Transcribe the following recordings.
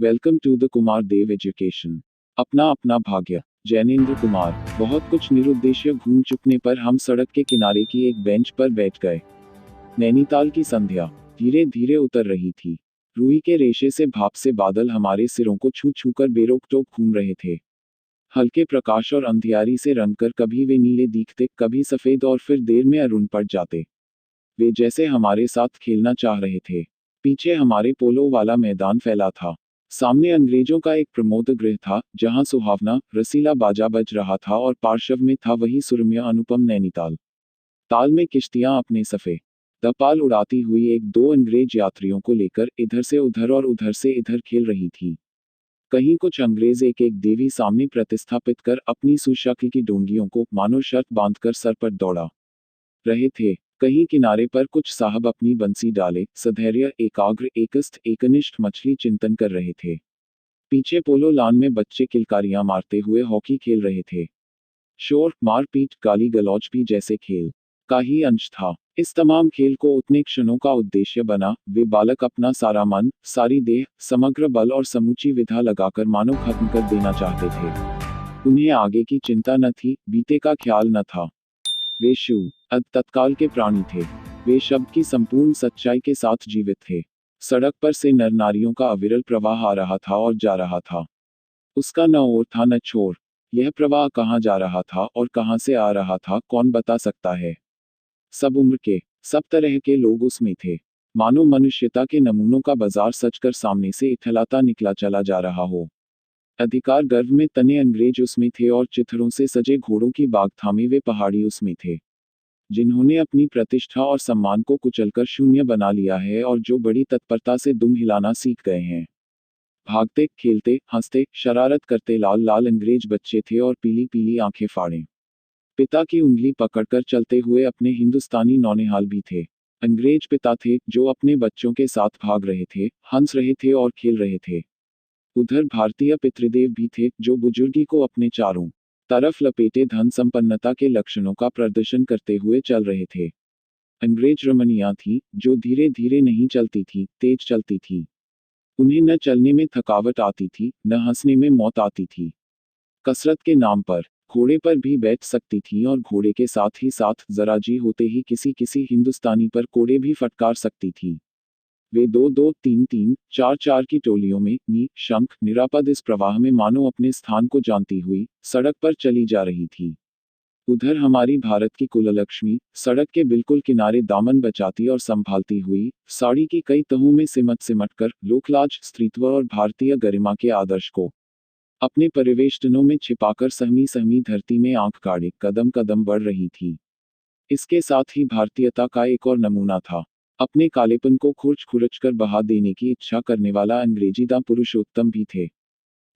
Welcome to the Kumar Dev education. अपना अपना भाग्य। जैनेन्द्र कुमार। बहुत कुछ निरुद्देश्य घूम चुकने पर हम सड़क के किनारे की एक बेंच पर बैठ गए। नैनीताल की संध्या धीरे धीरे उतर रही थी। रूई के रेशे से भाप से बादल हमारे सिरों को छू छू कर बेरोक टोक घूम रहे थे। हल्के प्रकाश और अंधियारी से रंगकर कभी वे नीले दिखते, कभी सफेद और फिर देर में अरुण पड़ जाते। वे जैसे हमारे साथ खेलना चाह रहे थे। पीछे हमारे पोलो वाला मैदान फैला था। सामने अंग्रेजों का एक प्रमोद गृह था, जहां सुहावना रसीला बाजा बज रहा था और पार्श्व में था वही सुरम्य अनुपम नैनीताल। ताल में किश्तियां अपने सफे दपाल उड़ाती हुई एक दो अंग्रेज यात्रियों को लेकर इधर से उधर और उधर से इधर खेल रही थी। कहीं कुछ अंग्रेज एक एक देवी सामने प्रतिस्थापित कर अपनी सुशक्ल की डोंगियों को मानो शर्त बांधकर सर पर दौड़ा रहे थे। कहीं किनारे पर कुछ साहब अपनी बंसी डाले सधैर्य एकाग्र एकस्थ एकनिष्ठ मछली चिंतन कर रहे थे। पीछे पोलो लान में बच्चे किलकारियां मारते हुए हॉकी खेल रहे थे। शोर मारपीट गाली गलौज भी जैसे खेल का ही अंश था। इस तमाम खेल को उतने क्षणों का उद्देश्य बना। वे बालक अपना सारा मन, सारी देह, समग्र बल और समूची विधा लगाकर मानो खत्म कर देना चाहते थे। उन्हें आगे की चिंता न थी, बीते का ख्याल न था। वे शिव तत्काल के प्राणी थे। वे शब्द की संपूर्ण सच्चाई के साथ जीवित थे। सड़क पर से नर नारियों का अविरल प्रवाह आ रहा था और जा रहा था। उसका न ओर था न छोर। यह प्रवाह कहाँ जा रहा था और कहाँ से आ रहा था, कौन बता सकता है। सब उम्र के, सब तरह के लोग उसमें थे। मानो मनुष्यता के नमूनों का बाजार सजकर सामने से इठलाता निकला चला जा रहा हो। अधिकार गर्व में तने अंग्रेज उसमें थे और चिथड़ों से सजे घोड़ों की बाग थामे वे पहाड़ी उसमें थे, जिन्होंने अपनी प्रतिष्ठा और सम्मान को कुचलकर शून्य बना लिया है और जो बड़ी तत्परता से दुम हिलाना सीख गए हैं। भागते खेलते हंसते शरारत करते लाल लाल अंग्रेज बच्चे थे और पीली पीली आंखें फाड़े पिता की उंगली पकड़कर चलते हुए अपने हिंदुस्तानी नौनिहाल भी थे। अंग्रेज पिता थे जो अपने बच्चों के साथ भाग रहे थे, हंस रहे थे और खेल रहे थे। उधर भारतीय पितृदेव भी थे जो बुजुर्गी को अपने चारों तरफ लपेटे धन संपन्नता के लक्षणों का प्रदर्शन करते हुए चल रहे थे। अंग्रेज रमणियां थी जो धीरे धीरे नहीं चलती थी, तेज चलती थी। उन्हें न चलने में थकावट आती थी, न हंसने में मौत आती थी। कसरत के नाम पर घोड़े पर भी बैठ सकती थी और घोड़े के साथ ही साथ जरा जी होते ही किसी किसी हिंदुस्तानी पर कोड़े भी फटकार सकती थी। वे दो दो तीन तीन चार चार की टोलियों में शंख निरापद इस प्रवाह में मानो अपने स्थान को जानती हुई सड़क पर चली जा रही थी। उधर हमारी भारत की कुललक्ष्मी सड़क के बिल्कुल किनारे दामन बचाती और संभालती हुई साड़ी की कई तहों में सिमट सिमट कर लोकलाज स्त्रीत्व और भारतीय गरिमा के आदर्श को अपने परिवेष्टनों में छिपाकर सहमी सहमी धरती में आंख गाड़े कदम कदम बढ़ रही थी। इसके साथ ही भारतीयता का एक और नमूना था। अपने कालेपन को खुरच खुरच कर बहा देने की इच्छा करने वाला अंग्रेजीदा पुरुषोत्तम भी थे,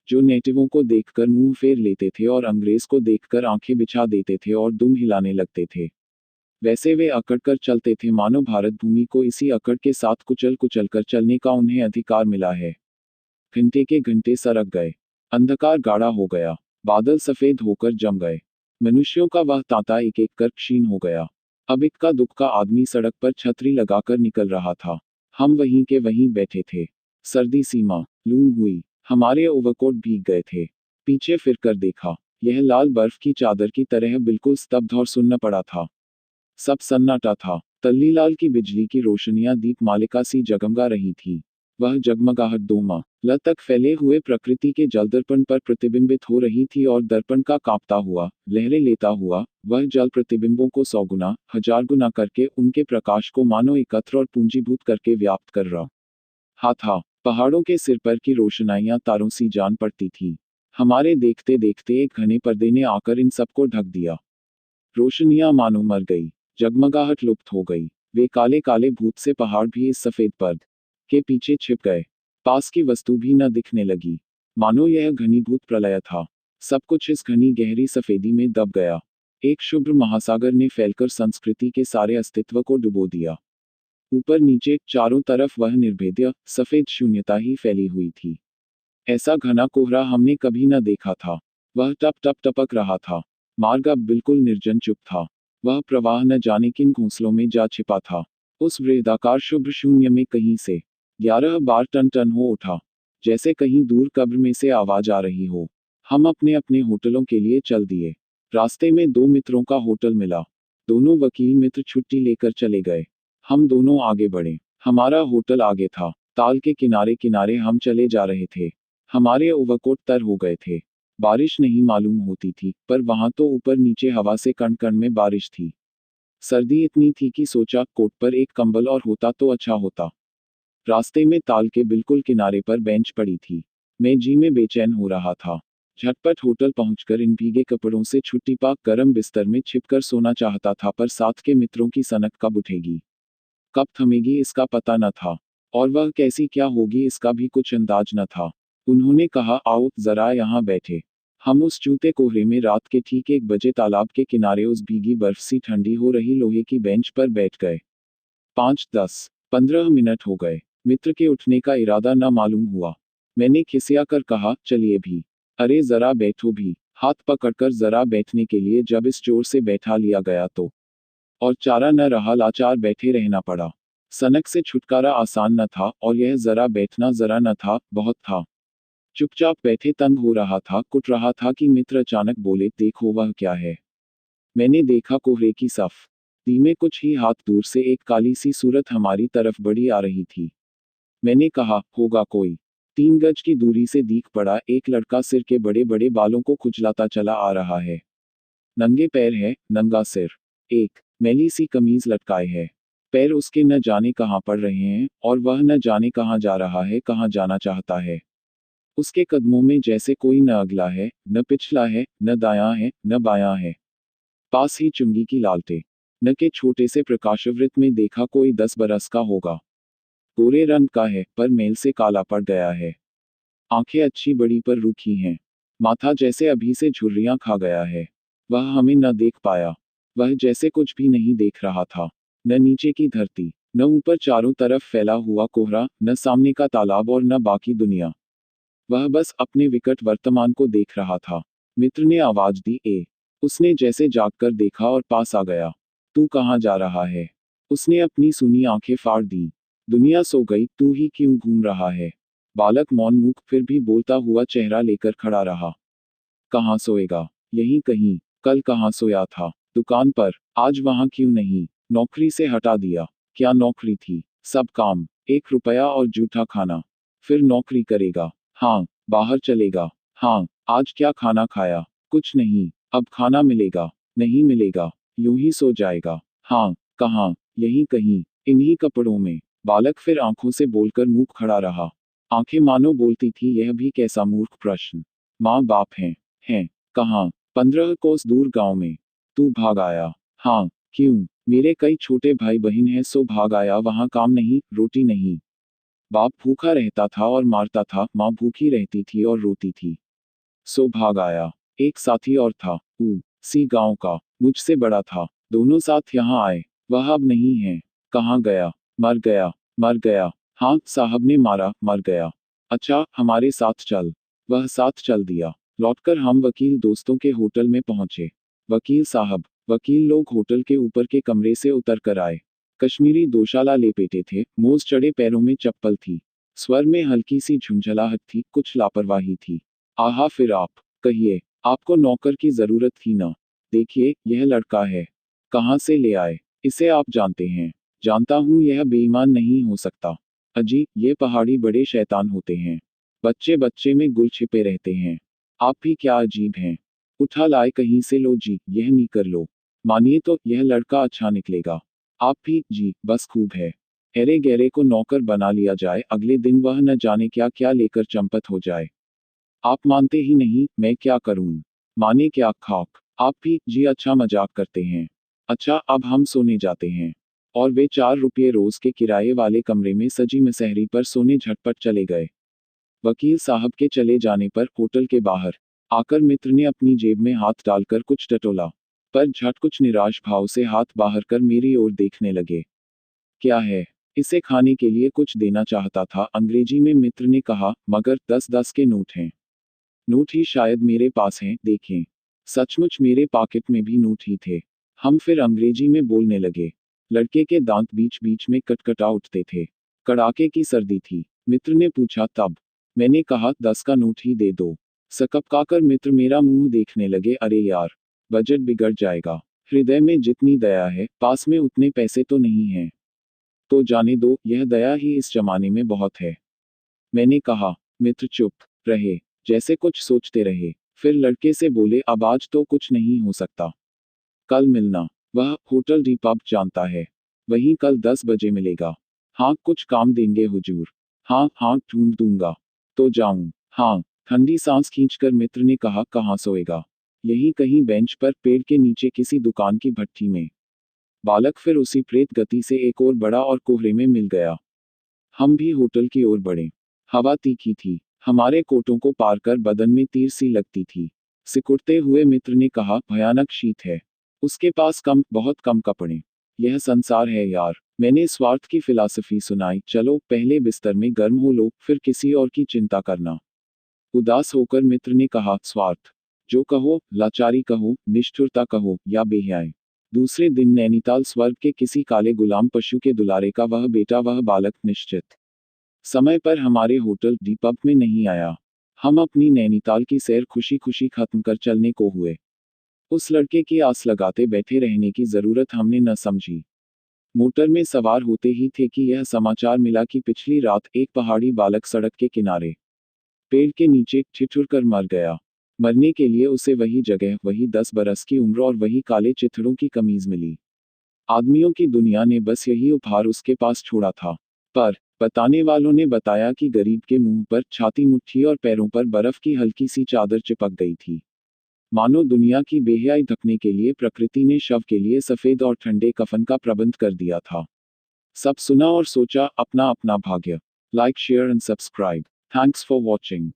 जो नेटिवों को देखकर मुंह फेर लेते थे और अंग्रेज को देखकर आंखें बिछा देते थे और दुम हिलाने लगते थे। वैसे वे अकड़ कर चलते थे मानो भारत भूमि को इसी अकड़ के साथ कुचल कुचल कर चलने का उन्हें अधिकार मिला है। घंटे के घंटे सरक गए। अंधकार गाढ़ा हो गया। बादल सफेद होकर जम गए। मनुष्यों का वह तांता एक एक कर क्षीण हो गया। अब इक्का दुक्का आदमी सड़क पर छतरी लगाकर निकल रहा था। हम वहीं के वहीं बैठे थे। सर्दी सीमा लू हुई। हमारे ओवरकोट भीग गए थे। पीछे फिरकर देखा। यह लाल बर्फ की चादर की तरह बिल्कुल स्तब्ध और सुन्न पड़ा था। सब सन्नाटा था। तल्लीलाल की बिजली की रोशनियां दीप मालिका सी जगमगा रही थी। वह जगमगाहट 2 माह ल तक फैले हुए प्रकृति के जलदर्पण पर प्रतिबिंबित हो रही थी और दर्पण का कांपता हुआ, लहरें लेता हुआ, वह जल प्रतिबिंबों को 100 गुना, 1000 गुना करके उनके प्रकाश को मानो एकत्र और पूंजीभूत करके व्याप्त कर रहा था। पहाड़ों के सिर पर की रोशनाइयां तारों सी जान पड़ती थी। हमारे देखते देखते एक घने पर्दे ने आकर इन सबको ढक दिया। रोशनियां मानो मर गई। जगमगाहट लुप्त हो गई। वे काले काले भूत से पहाड़ भी इस सफेद पर्द के पीछे छिप गए। पास की वस्तु भी न दिखने लगी। मानो यह घनीभूत प्रलय था। सब कुछ इस घनी गहरी सफेदी में दब गया। एक शुभ्र महासागर ने फैलकर संस्कृति के सारे अस्तित्व को डुबो दिया। ऊपर नीचे चारों तरफ वह निर्भेद्य सफेद शून्यता ही फैली हुई थी। ऐसा घना कोहरा हमने कभी न देखा था। वह टप टप टपक रहा था। मार्ग अब बिल्कुल निर्जन चुप था। वह प्रवाह न जाने किन घोंसलों में जा छिपा था। उस वृहदाकार शुभ्र शून्य में कहीं से 11 बार टन टन हो उठा। जैसे कहीं दूर कब्र में से आवाज आ रही हो। हम अपने अपने होटलों के लिए चल दिए। रास्ते में दो मित्रों का होटल मिला। दोनों वकील मित्र छुट्टी लेकर चले गए। हम दोनों आगे बढ़े। हमारा होटल आगे था। ताल के किनारे किनारे हम चले जा रहे थे। हमारे ओवरकोट तर हो गए थे। बारिश नहीं मालूम होती थी, पर वहां तो ऊपर नीचे हवा से कण कण में बारिश थी। सर्दी इतनी थी कि सोचा कोट पर एक कंबल और होता तो अच्छा होता। रास्ते में ताल के बिल्कुल किनारे पर बेंच पड़ी थी। मैं जी में बेचैन हो रहा था। झटपट होटल पहुंचकर इन भीगे कपड़ों से छुट्टी पाक गरम बिस्तर में छिपकर सोना चाहता था, पर साथ के मित्रों की सनक कब उठेगी, कब थमेगी इसका पता न था। और वह कैसी क्या होगी इसका भी कुछ अंदाज न था। उन्होंने कहा, आओ जरा यहाँ बैठे। हम उस चूते कोहरे में रात के ठीक 1 बजे तालाब के किनारे उस भीगी बर्फ सी ठंडी हो रही लोहे की बेंच पर बैठ गए। 5, 10, 15 मिनट हो गए। मित्र के उठने का इरादा न मालूम हुआ। मैंने खिसिया कर कहा, चलिए भी। अरे जरा बैठो भी। हाथ पकड़कर जरा बैठने के लिए जब इस जोर से बैठा लिया गया तो और चारा न रहा, लाचार बैठे रहना पड़ा। सनक से छुटकारा आसान न था, और यह जरा बैठना जरा न था, बहुत था। चुपचाप बैठे तंग हो रहा था, कुट रहा था कि मित्र अचानक बोले, देखो वह क्या है। मैंने देखा कोहरे की सफ धीमे कुछ ही हाथ दूर से एक काली सी सूरत हमारी तरफ बढ़ी आ रही थी। मैंने कहा, होगा कोई। 3 गज की दूरी से दीख पड़ा एक लड़का सिर के बड़े बड़े बालों को खुजलाता चला आ रहा है। नंगे पैर है, नंगा सिर। एक मैली सी कमीज लटकाए है। पैर उसके न जाने कहाँ पड़ रहे हैं, और वह न जाने कहाँ जा रहा है, कहाँ जाना चाहता है। उसके कदमों में जैसे कोई न अगला है, न पिछला है, न दायां है, न बायां है। पास ही चुंगी की लालटे न के छोटे से प्रकाशवृत्त में देखा कोई 10 बरस का होगा। गोरे रंग का है, पर मेल से काला पड़ गया है। आंखें अच्छी बड़ी पर रूखी हैं। माथा जैसे अभी से झुर्रियां खा गया है। वह हमें न देख पाया। वह जैसे कुछ भी नहीं देख रहा था। न नीचे की धरती, न ऊपर चारों तरफ फैला हुआ कोहरा, न सामने का तालाब और न बाकी दुनिया। वह बस अपने विकट वर्तमान को देख रहा था। मित्र ने आवाज दी, ए। उसने जैसे जागकर देखा और पास आ गया। तू कहाँ जा रहा है? उसने अपनी सूनी आंखें फाड़ दी। दुनिया सो गई, तू ही क्यों घूम रहा है? बालक मौन मुख फिर भी बोलता हुआ चेहरा लेकर खड़ा रहा। कहाँ सोएगा? यहीं कहीं। कल कहाँ सोया था? दुकान पर। आज वहां क्यों नहीं? नौकरी से हटा दिया। क्या नौकरी थी? सब काम, 1 रुपया और जूठा खाना। फिर नौकरी करेगा? हाँ। बाहर चलेगा? हाँ। आज क्या खाना खाया? कुछ नहीं। अब खाना मिलेगा? नहीं मिलेगा। यूं ही सो जाएगा? हाँ। कहाँ? यहीं कहीं, इन्हीं कपड़ों में। बालक फिर आंखों से बोलकर मुंह खड़ा रहा। आंखें मानो बोलती थी, यह भी कैसा मूर्ख प्रश्न। माँ बाप हैं। कहाँ? 15 कोस दूर गांव में। तू भाग आया? हाँ। क्यों? मेरे कई छोटे भाई बहन हैं, सो भाग आया। वहां काम नहीं, रोटी नहीं। बाप भूखा रहता था और मारता था, माँ भूखी रहती थी और रोती थी। सो भाग आया। एक साथी और था, सी गांव का, मुझसे बड़ा था। दोनों साथ यहाँ आए। वह अब नहीं है। कहाँ गया? मर गया। मर गया? हाँ, साहब ने मारा, मर गया। अच्छा, हमारे साथ चल। वह साथ चल दिया। लौटकर हम वकील दोस्तों के होटल में पहुंचे। वकील साहब, वकील लोग होटल के ऊपर के कमरे से उतर कर आए। कश्मीरी दोशाला लेपेटे थे, मोज चढ़े पैरों में चप्पल थी। स्वर में हल्की सी झुंझलाहट थी, कुछ लापरवाही थी। आहा, फिर आप कहिए, आपको नौकर की जरूरत थी ना? देखिए, यह लड़का है। कहाँ से ले आए? इसे आप जानते हैं? जानता हूँ, यह बेईमान नहीं हो सकता। अजी, ये पहाड़ी बड़े शैतान होते हैं। बच्चे बच्चे में गुल छिपे रहते हैं। आप भी क्या अजीब हैं। उठा लाए कहीं से, लो जी, यह नी कर लो। मानिए तो, यह लड़का अच्छा निकलेगा। आप भी, जी, बस खूब है। हेरे गहरे को नौकर बना लिया जाए, अगले दिन वह न जाने क्या क्या लेकर चंपत हो जाए। आप मानते ही नहीं, मैं क्या करूं? माने क्या खाक? आप भी, जी, अच्छा मजाक करते हैं। अच्छा, अब हम सोने जाते हैं। और वे 4 रुपये रोज के किराए वाले कमरे में सजी मसहरी पर सोने झटपट चले गए। वकील साहब के चले जाने पर होटल के बाहर आकर मित्र ने अपनी जेब में हाथ डालकर कुछ टटोला, पर झट कुछ निराश भाव से हाथ बाहर कर मेरी ओर देखने लगे। क्या है? इसे खाने के लिए कुछ देना चाहता था, अंग्रेजी में मित्र ने कहा, मगर 10-10 के नोट हैं। नोट ही शायद मेरे पास हैं, देखें। सचमुच मेरे पॉकेट में भी नोट ही थे। हम फिर अंग्रेजी में बोलने लगे। लड़के के दांत बीच बीच में कटकटा उठते थे। कड़ाके की सर्दी थी। मित्र ने पूछा, तब मैंने कहा 10 का नोट ही दे दो। सकपकाकर मित्र मेरा मुंह देखने लगे। अरे यार, बजट बिगड़ जाएगा। हृदय में जितनी दया है, पास में उतने पैसे तो नहीं हैं। तो जाने दो, यह दया ही इस जमाने में बहुत है। मैंने कहा। मित्र चुप रहे, जैसे कुछ सोचते रहे। फिर लड़के से बोले, अब आज तो कुछ नहीं हो सकता। कल मिलना। वह होटल रिपब जानता है, वहीं कल 10 बजे मिलेगा। हाँ, कुछ काम देंगे हुजूर। हाँ हाँ, ढूंढ दूंगा। तो जाऊं? हाँ। ठंडी सांस खींचकर मित्र ने कहा, कहाँ सोएगा? यहीं कहीं बेंच पर, पेड़ के नीचे किसी दुकान की भट्ठी में। बालक फिर उसी प्रेत गति से एक और बड़ा और कोहरे में मिल गया। हम भी होटल की ओर बढ़े। हवा तीखी थी, हमारे कोटों को पार कर बदन में तीर सी लगती थी। सिकुड़ते हुए मित्र ने कहा, भयानक शीत है। उसके पास बहुत कम कपड़े। यह संसार है यार। मैंने स्वार्थ की फिलॉसफी सुनाई, चलो पहले बिस्तर में गर्म हो लो, फिर किसी और की चिंता करना। उदास होकर मित्र ने कहा, स्वार्थ? जो कहो, लाचारी कहो, निष्ठुरता कहो, या बेहयाई। दूसरे दिन नैनीताल स्वर्ग के किसी काले गुलाम पशु के दुलारे का वह बेटा, वह बालक निश्चित समय पर हमारे होटल रिपब में नहीं आया। हम अपनी नैनीताल की सैर खुशी खुशी खत्म कर चलने को हुए। उस लड़के की आस लगाते बैठे रहने की जरूरत हमने न समझी। मोटर में सवार होते ही थे कि यह समाचार मिला कि पिछली रात एक पहाड़ी बालक सड़क के किनारे पेड़ के नीचे ठिठुर कर मर गया। मरने के लिए उसे वही जगह, वही 10 बरस की उम्र और वही काले चिथड़ों की कमीज मिली। आदमियों की दुनिया ने बस यही उपहार उसके पास छोड़ा था। पर बताने वालों ने बताया कि गरीब के मुंह पर, छाती, मुट्ठी और पैरों पर बर्फ की हल्की सी चादर चिपक गई थी। मानो दुनिया की बेहयाई ढकने के लिए प्रकृति ने शव के लिए सफेद और ठंडे कफन का प्रबंध कर दिया था। सब सुना और सोचा, अपना अपना भाग्य। Like, share and subscribe. Thanks for watching.